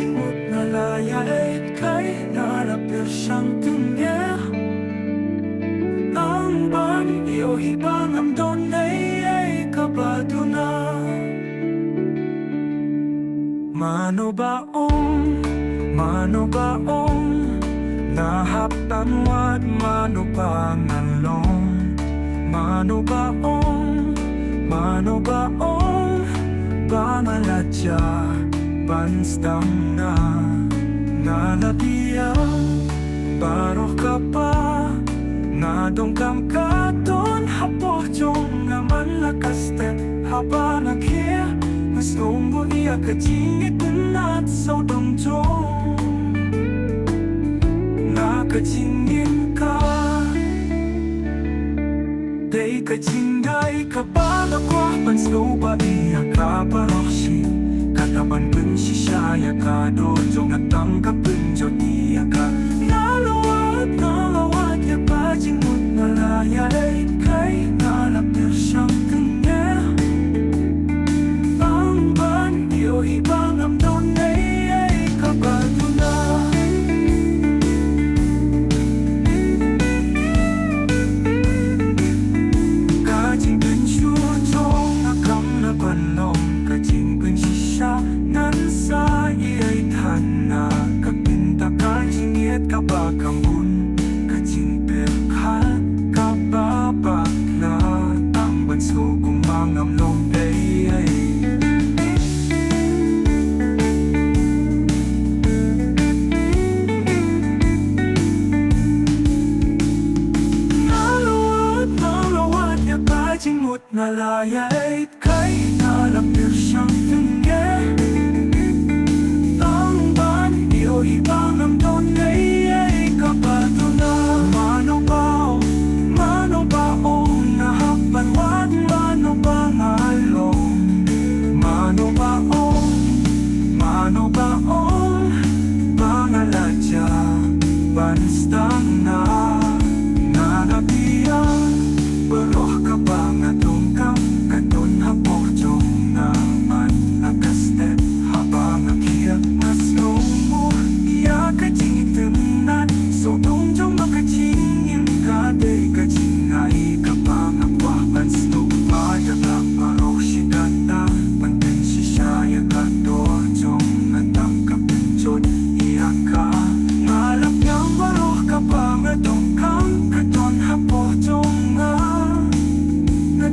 jenggot nalayait kay narapir siyang tunya. Ang bang iyo hibang ang donay ay kabado na. Mano baong nahapanwad mano pangalong. Mano baong Bangaladya Banstang na Nalabiyang Baroh ka pa Nadongkam ka doon Hapo jong naman lakaste Haba naghir Mas nunggu iya kajingit Nat sa dong jong Nakajingin ka Day kajingay ka pa Nakwah pansno ba iya ka Baroksi Kataban pun sisaya ka Dojong natanggap pun jod iya ka Nalawat ya pa Jingmut nalayay kay nalapir siyang kanya. Ang ban iyo ibang ang donay ay kabado na. Kajing pun syujong nakam na banong Kajing pun sisya nan sa iya'y tana Kapinta kajing iyat kabakang bun Kajing perkal kababak na Ang banso kumangam long day Nalawat ya kajing mut nalayait kay nalapir siyang tungge. Ang ban iyo ibang ang donay ay kabado na. Mano baong nahapanwad mano bangalong. Mano baong Bangaladya Banstang na Nalabiyang Baroh ka ba nga dongkam Katon hapok jong naman Nakaste habang akiyak Mas mo iya kajing itemnat So dong jong makajingin ka Day kajingay ka pa nga kwah Bansno pada ka baroh sidata Pantin sisaya ka dojong natangkap jod iya ka Ngalap niyang baroh ka pa nga dongkam Katon hapok jong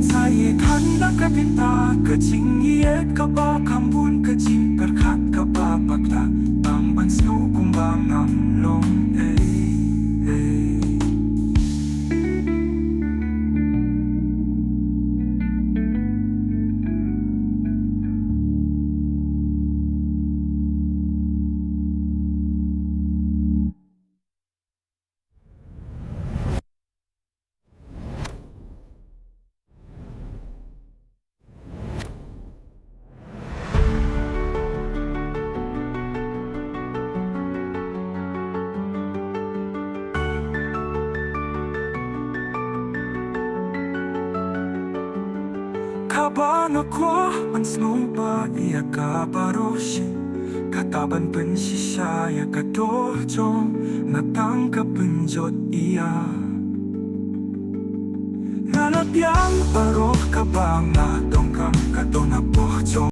Sayit handa ka pinta Kajing iyet ka ba kambun Kajing perkat ka ba bakla Ang bansno kumbang ang long Kaban ako, mansno ba iya ka baroshi Kataban pun sisaya ka dojong Natangkap pun jod iya Nalabiyang baroh ka ba nga dongkam Katon hapoh jong